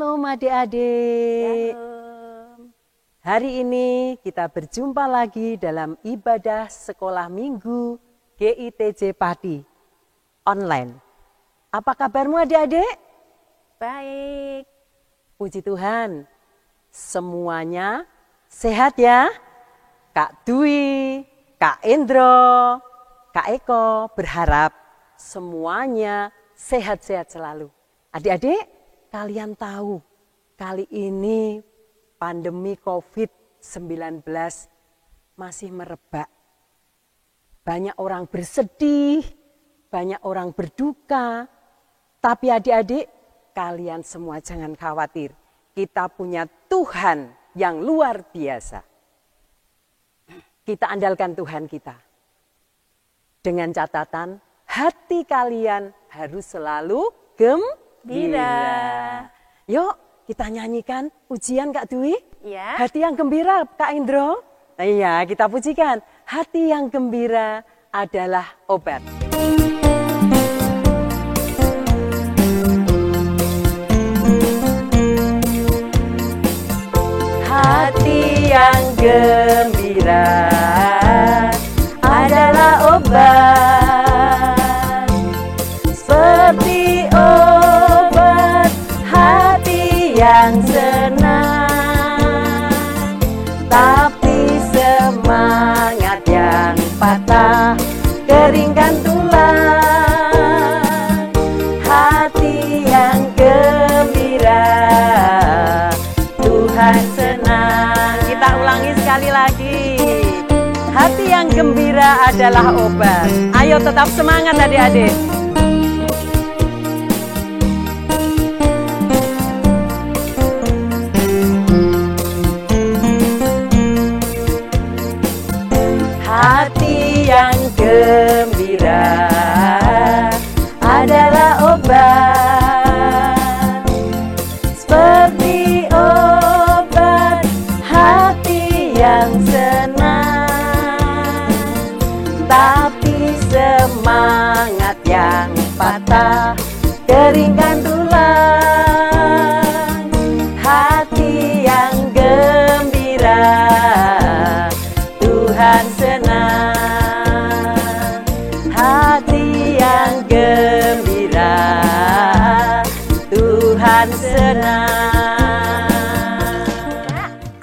Shalom adik-adik. Shalom. Hari ini kita berjumpa lagi dalam ibadah sekolah minggu GITJ Pati online. Apa kabarmu adik-adik? Baik. Puji Tuhan, semuanya sehat ya? Kak Dwi, Kak Endro, Kak Eko berharap semuanya sehat-sehat selalu. Adik-adik, kalian tahu kali ini pandemi COVID-19 masih merebak. Banyak orang bersedih, banyak orang berduka. Tapi adik-adik, kalian semua jangan khawatir. Kita punya Tuhan yang luar biasa. Kita andalkan Tuhan kita. Dengan catatan, hati kalian harus selalu gembira. Yuk kita nyanyikan pujian Kak Dwi. Ya. Hati yang gembira Kak Indro. Nah, iya kita pujikan. Hati yang gembira adalah obat. Hati yang gembira adalah obat. Seperti obat hati yang senang, tapi semangat yang patah keringkan tulang. Hati yang gembira Tuhan senang. Kita ulangi sekali lagi. Hati yang gembira adalah obat. Ayo tetap semangat adik-adik. Hati yang gembira adalah obat. Seperti obat hati yang senang, tapi semangat yang patah keringkan tulang. Hati yang gembira Tuhan senang. Hati yang gembira Tuhan senang.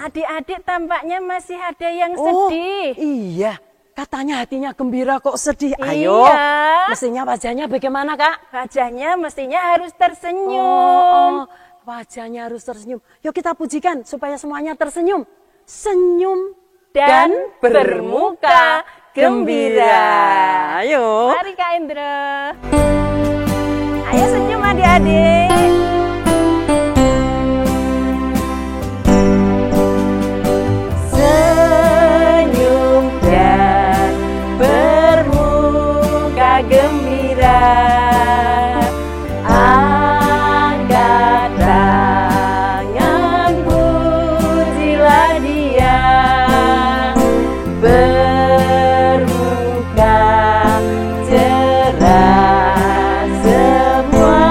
Adik-adik tampaknya masih ada yang sedih. Iya, katanya hatinya gembira kok sedih. Ayo, Iya. mestinya wajahnya bagaimana Kak? Wajahnya mestinya harus tersenyum. Wajahnya harus tersenyum. Yuk kita pujikan supaya semuanya tersenyum. Senyum Dan bermuka gembira. Ayo. Mari Kak Indro. Ayo senyum adik-adik. Senyum dan bermuka gembira. Angkat tangan, pujilah Dia. Bermuka cerah semua,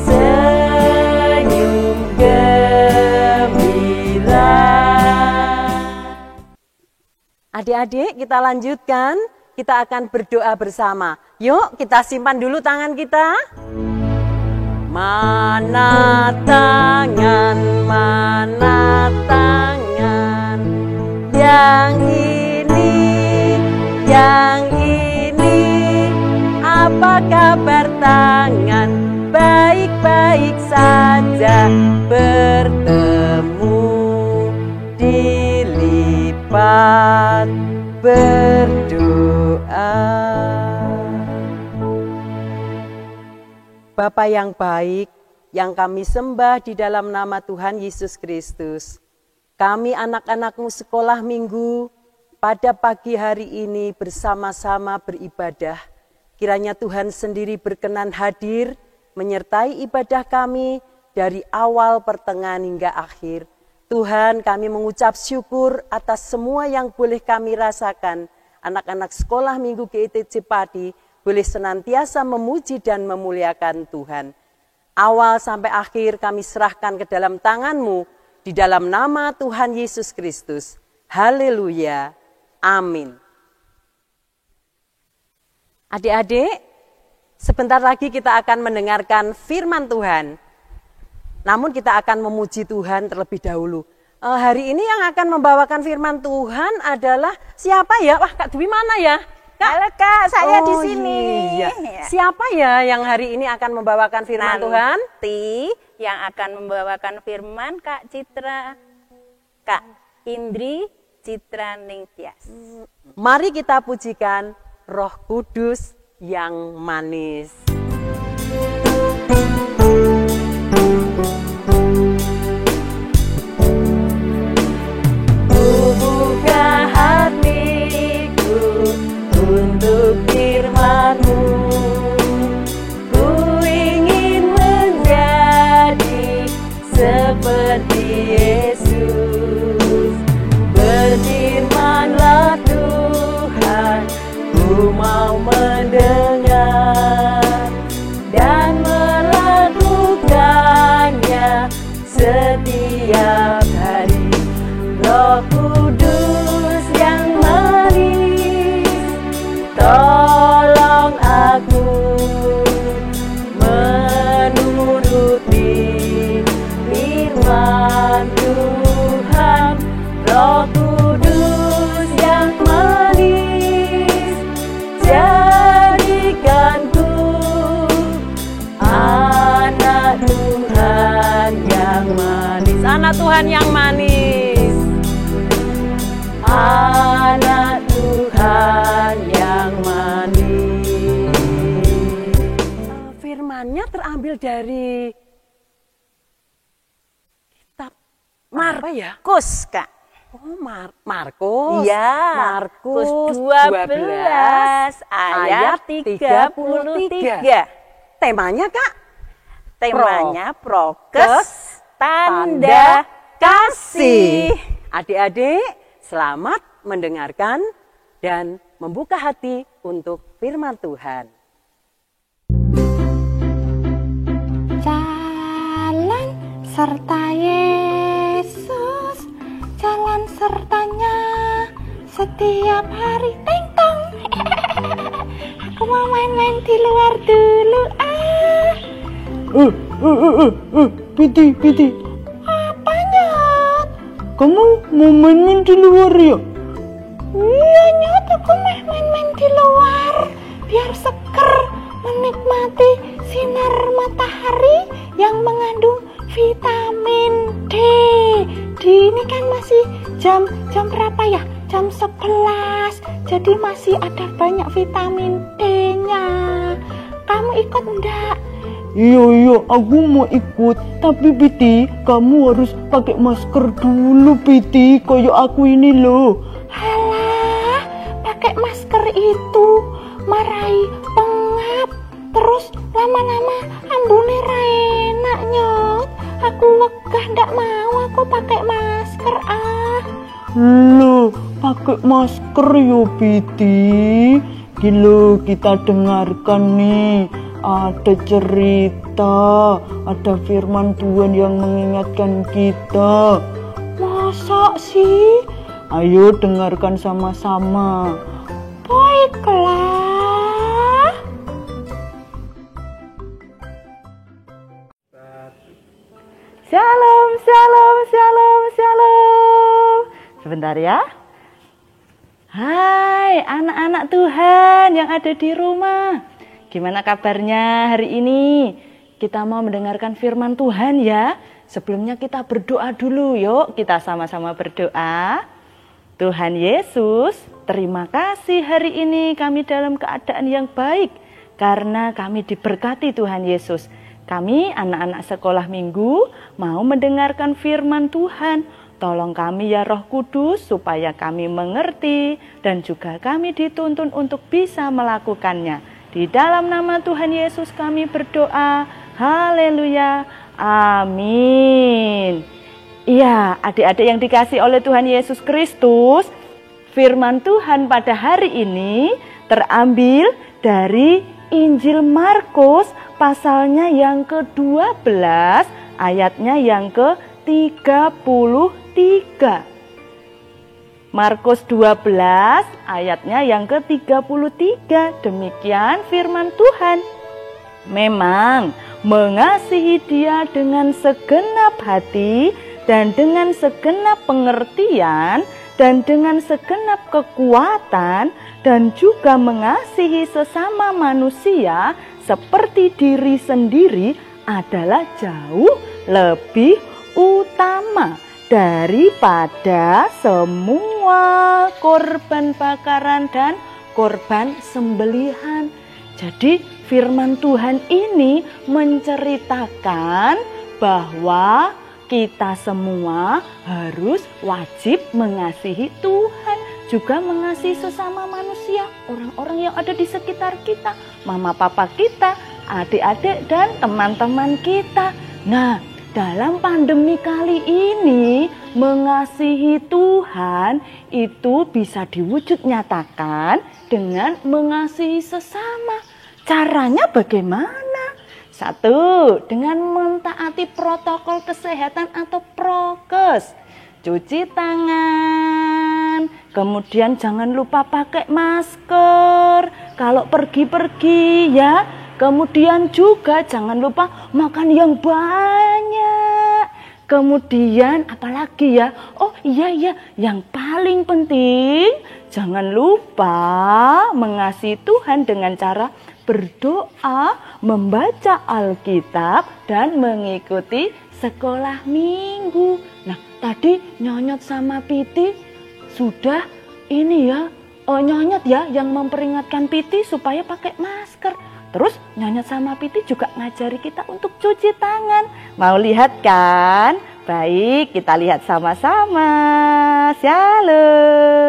senyum gembira. Adik-adik, kita lanjutkan. Kita akan berdoa bersama. Yuk, kita simpan dulu tangan kita. Mana tangan yang ini, apa kabar tangan? Baik-baik saja, bertemu dilipat berdoa. Bapa yang baik, yang kami sembah di dalam nama Tuhan Yesus Kristus, kami anak-anakmu sekolah minggu pada pagi hari ini bersama-sama beribadah. Kiranya Tuhan sendiri berkenan hadir menyertai ibadah kami dari awal, pertengahan hingga akhir. Tuhan, kami mengucap syukur atas semua yang boleh kami rasakan. Anak-anak sekolah minggu GITJ Pati boleh senantiasa memuji dan memuliakan Tuhan. awal sampai akhir kami serahkan ke dalam tangan-Mu, di dalam nama Tuhan Yesus Kristus. Haleluya. Amin. Adik-adik, sebentar lagi kita akan mendengarkan firman Tuhan. Namun kita akan memuji Tuhan terlebih dahulu. Hari ini yang akan membawakan firman Tuhan adalah siapa ya? Wah, Kak Dwi mana ya? Kak? Halo Kak, saya di sini. Iya. Siapa ya yang hari ini akan membawakan firman Tuhan? Nanti yang akan membawakan firman Kak Citra, Kak Indri Citra Ningtyas. Mari kita pujikan Roh Kudus yang manis. Buka hatiku untuk firman-Mu. Ku ingin menjadi seperti Yesus. Berfirmanlah Tuhan, ku mau mendengar dan melakukannya setiap hari. Roh Kudus yang manis, tolong aku menuruti firman Tuhan. Roh Kudus yang manis, jadikanku anak Tuhan yang manis. Anak Tuhan yang manis. Anak Tuhan yang manis. Firman-Nya terambil dari kitab Markus, Kak. Oh, Markus. Iya, Markus 12 ayat 33. Temanya, Kak? Temanya prokes tanda kasih. Adik-adik, selamat mendengarkan dan membuka hati untuk firman Tuhan. Jalan serta Yesus, jalan sertanya setiap hari. Ting tong. Aku mau main-main di luar dulu. Piti. Apanya? Kamu mau main-main di luar ya? Iya Nyot, aku main-main di luar biar seger menikmati sinar matahari yang mengandung vitamin D. Ini kan masih jam berapa ya? Jam 11. Jadi masih ada banyak vitamin D-nya. Kamu ikut enggak? Iya, aku mau ikut. Tapi Piti, kamu harus pakai masker dulu Piti, kayak aku ini loh. Halah, pakai masker itu marai pengap. Terus lama-lama ambune ra enak Nyot. Aku wegah ndak mau aku pakai masker Loh, pakai masker yo Piti. Gila, kita dengarkan nih. Ada cerita, ada firman Tuhan yang mengingatkan kita. Masa sih? Ayo dengarkan sama-sama. Baiklah. Shalom. Sebentar ya. Hai anak-anak Tuhan yang ada di rumah. Gimana kabarnya hari ini? Kita mau mendengarkan firman Tuhan ya. Sebelumnya kita berdoa dulu, yuk kita sama-sama berdoa. Tuhan Yesus, terima kasih hari ini kami dalam keadaan yang baik. Karena kami diberkati Tuhan Yesus. Kami anak-anak sekolah minggu mau mendengarkan firman Tuhan. Tolong kami ya Roh Kudus supaya kami mengerti dan juga kami dituntun untuk bisa melakukannya. Di dalam nama Tuhan Yesus kami berdoa. Haleluya. Amin. Iya, adik-adik yang dikasih oleh Tuhan Yesus Kristus, firman Tuhan pada hari ini terambil dari Injil Markus pasalnya yang ke-12, ayatnya yang ke-33. Markus 12 ayatnya yang ke-33. Demikian firman Tuhan. Memang mengasihi Dia dengan segenap hati dan dengan segenap pengertian dan dengan segenap kekuatan dan juga mengasihi sesama manusia seperti diri sendiri adalah jauh lebih utama daripada semua korban bakaran dan korban sembelihan. Jadi firman Tuhan ini menceritakan bahwa kita semua harus wajib mengasihi Tuhan, juga mengasihi sesama manusia, orang-orang yang ada di sekitar kita, mama papa kita, adik-adik dan teman-teman kita. Nah, dalam pandemi kali ini, mengasihi Tuhan itu bisa diwujud nyatakan dengan mengasihi sesama. Caranya bagaimana? 1, dengan mentaati protokol kesehatan atau prokes. Cuci tangan, kemudian jangan lupa pakai masker kalau pergi-pergi ya. Kemudian juga jangan lupa makan yang banyak. Kemudian apalagi ya? Oh iya, yang paling penting jangan lupa mengasihi Tuhan dengan cara berdoa, membaca Alkitab dan mengikuti sekolah minggu. Nah, tadi Nyonyot sama Piti sudah ini ya, Nyonyot ya yang memperingatkan Piti supaya pakai masker. Terus Nyonyot sama Piti juga ngajari kita untuk cuci tangan. Mau lihat kan? Baik, kita lihat sama-sama. Shalom.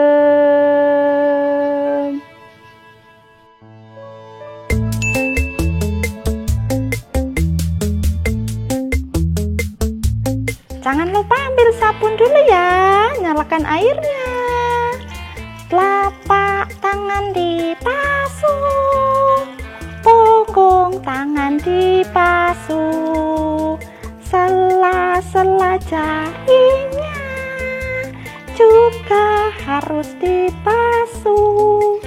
Jangan lupa ambil sabun dulu ya, nyalakan airnya. Telapak tangan dibasuh, punggung tangan dibasuh, sela-sela jarinya juga harus dibasuh.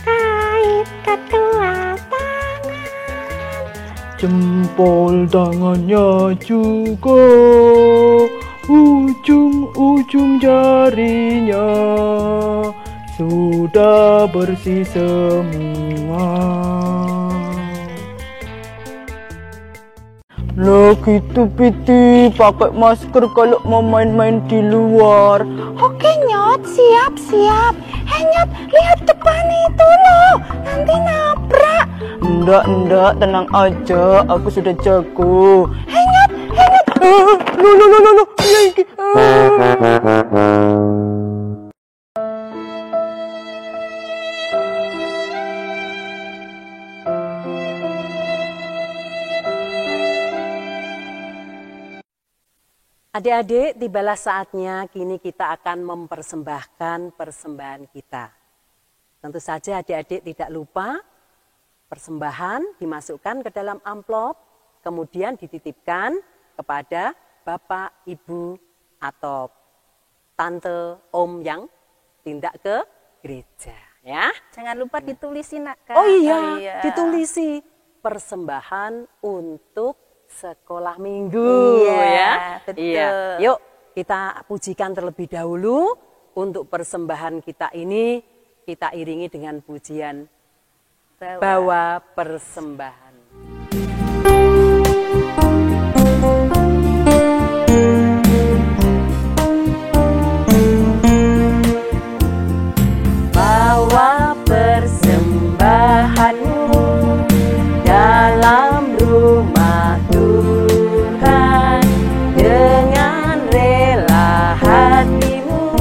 Kaitkan kedua tangan, Jempol tangannya juga, ujung-ujung jarinya sudah bersih semua. Lah gitu Piti, pakai masker kalau mau main-main di luar. Oke Nyot, siap. Nyot, lihat depan itu loh, nanti nabrak. Enggak, tenang aja, aku sudah jago. Nyot. Loh, iya iki. Adik-adik, tibalah saatnya kini kita akan mempersembahkan persembahan kita. Tentu saja adik-adik tidak lupa persembahan dimasukkan ke dalam amplop, kemudian dititipkan kepada Bapak, Ibu, atau Tante, Om yang tindak ke gereja. Ya. Jangan lupa ditulisi nak. Kak. Oh iya, ditulisi persembahan untuk sekolah minggu ya. Betul. Iya. Yuk kita pujikan terlebih dahulu untuk persembahan kita ini, kita iringi dengan pujian bawa persembahan. Bawa persembahanmu dalam rumah Tuhan dengan rela hatimu,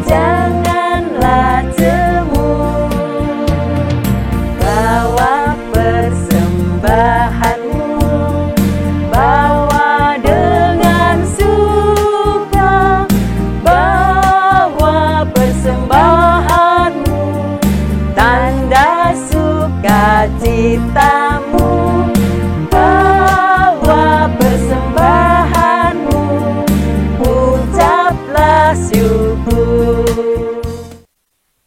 janganlah jemu. Bawa persembahanmu syukur.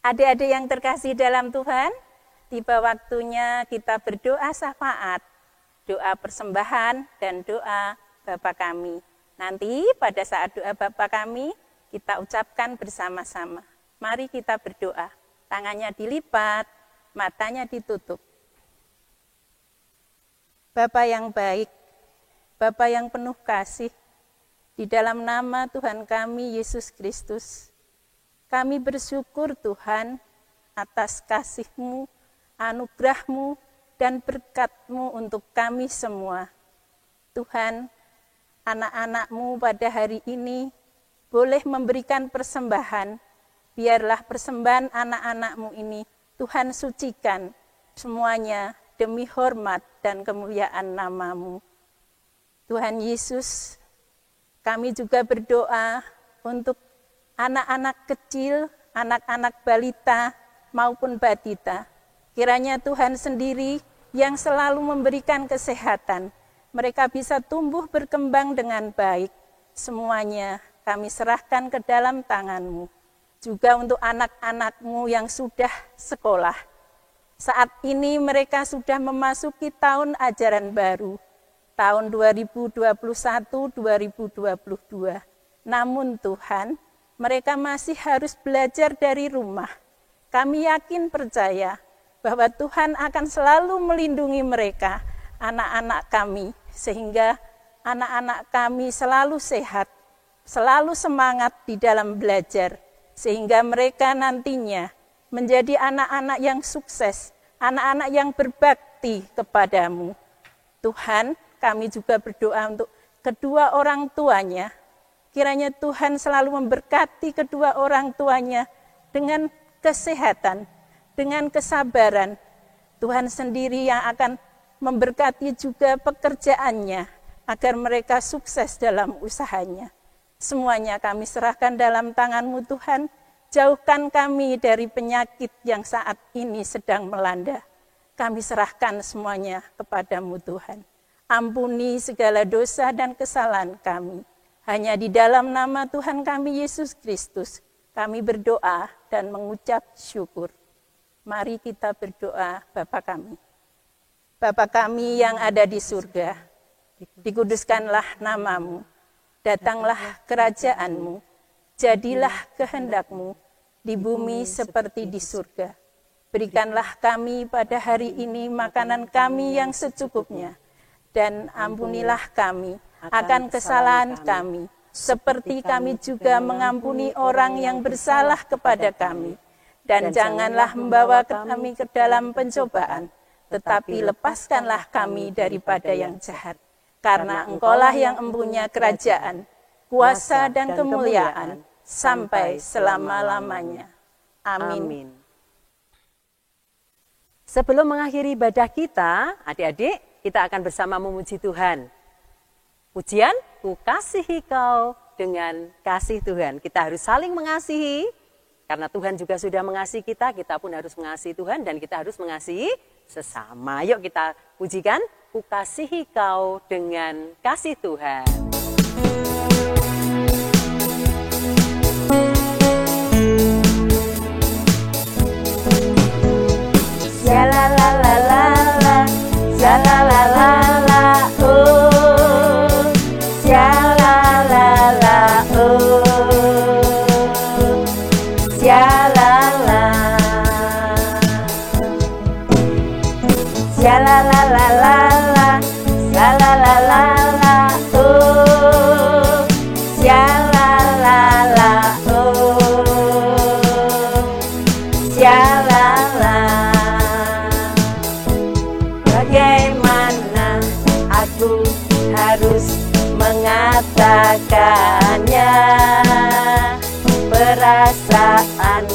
Adik-adik yang terkasih dalam Tuhan, tiba waktunya kita berdoa syafaat, doa persembahan dan doa Bapa kami. Nanti pada saat doa Bapa kami, kita ucapkan bersama-sama. Mari kita berdoa, tangannya dilipat, matanya ditutup. Bapa yang baik, Bapa yang penuh kasih, di dalam nama Tuhan kami Yesus Kristus, kami bersyukur Tuhan atas kasih-Mu, anugerah-Mu, dan berkat-Mu untuk kami semua. Tuhan, anak-anak-Mu pada hari ini boleh memberikan persembahan. Biarlah persembahan anak-anak-Mu ini Tuhan sucikan semuanya demi hormat dan kemuliaan nama-Mu. Tuhan Yesus, kami juga berdoa untuk anak-anak kecil, anak-anak balita maupun batita. Kiranya Tuhan sendiri yang selalu memberikan kesehatan. Mereka bisa tumbuh berkembang dengan baik. Semuanya kami serahkan ke dalam tangan-Mu. Juga untuk anak-anak-Mu yang sudah sekolah. Saat ini mereka sudah memasuki tahun ajaran baru. Tahun 2021-2022. Namun Tuhan, mereka masih harus belajar dari rumah. Kami yakin percaya bahwa Tuhan akan selalu melindungi mereka, anak-anak kami, sehingga anak-anak kami selalu sehat, selalu semangat di dalam belajar, sehingga mereka nantinya menjadi anak-anak yang sukses, anak-anak yang berbakti kepadamu. Tuhan, kami juga berdoa untuk kedua orang tuanya. Kiranya Tuhan selalu memberkati kedua orang tuanya dengan kesehatan, dengan kesabaran. Tuhan sendiri yang akan memberkati juga pekerjaannya, agar mereka sukses dalam usahanya. Semuanya kami serahkan dalam tangan-Mu Tuhan. Jauhkan kami dari penyakit yang saat ini sedang melanda. Kami serahkan semuanya kepada-Mu Tuhan. Ampuni segala dosa dan kesalahan kami. Hanya di dalam nama Tuhan kami Yesus Kristus, kami berdoa dan mengucap syukur. Mari kita berdoa Bapa kami. Bapa kami yang ada di surga, dikuduskanlah nama-Mu, datanglah kerajaan-Mu, jadilah kehendak-Mu di bumi seperti di surga. Berikanlah kami pada hari ini makanan kami yang secukupnya, dan ampunilah kami akan kesalahan kami, seperti kami juga mengampuni orang yang bersalah kepada kami. Dan janganlah membawa kami ke dalam pencobaan, tetapi lepaskanlah kami daripada yang jahat. Karena Engkaulah yang mempunyai kerajaan, kuasa dan kemuliaan, sampai selama-lamanya. Amin. Sebelum mengakhiri ibadah kita, adik-adik, kita akan bersama memuji Tuhan. Pujian, ku kasihi kau dengan kasih Tuhan. Kita harus saling mengasihi, karena Tuhan juga sudah mengasihi kita pun harus mengasihi Tuhan dan kita harus mengasihi sesama. Yuk kita pujikan, ku kasihi kau dengan kasih Tuhan. Ya la la la la la, ya la la la la, oh, ya la la la, oh, ya la la, ya la la la la la, ya la la la la, oh, ya la la la, oh, ya la la. Bagaimana aku harus mengatakannya, perasaan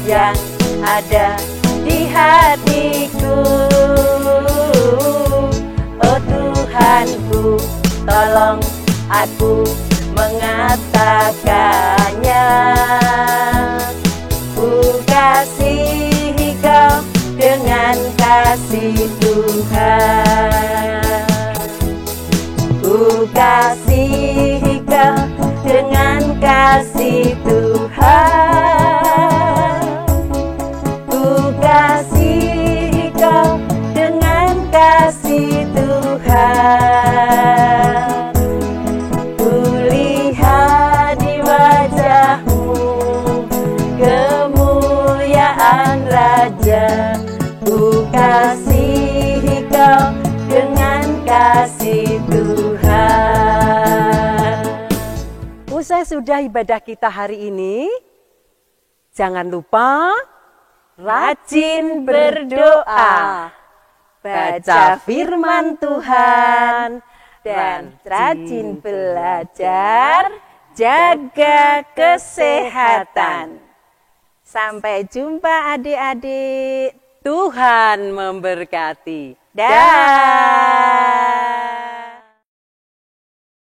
yang ada di hatiku. Oh Tuhanku, tolong aku mengatakannya. Ku kasihi kau dengan kasih Tuhan. Ku kasihi kau dengan kasih Tuhan. sesudah ibadah kita hari ini, jangan lupa rajin berdoa, baca firman Tuhan, dan rajin belajar, jaga kesehatan. Sampai jumpa adik-adik. Tuhan memberkati. Dah.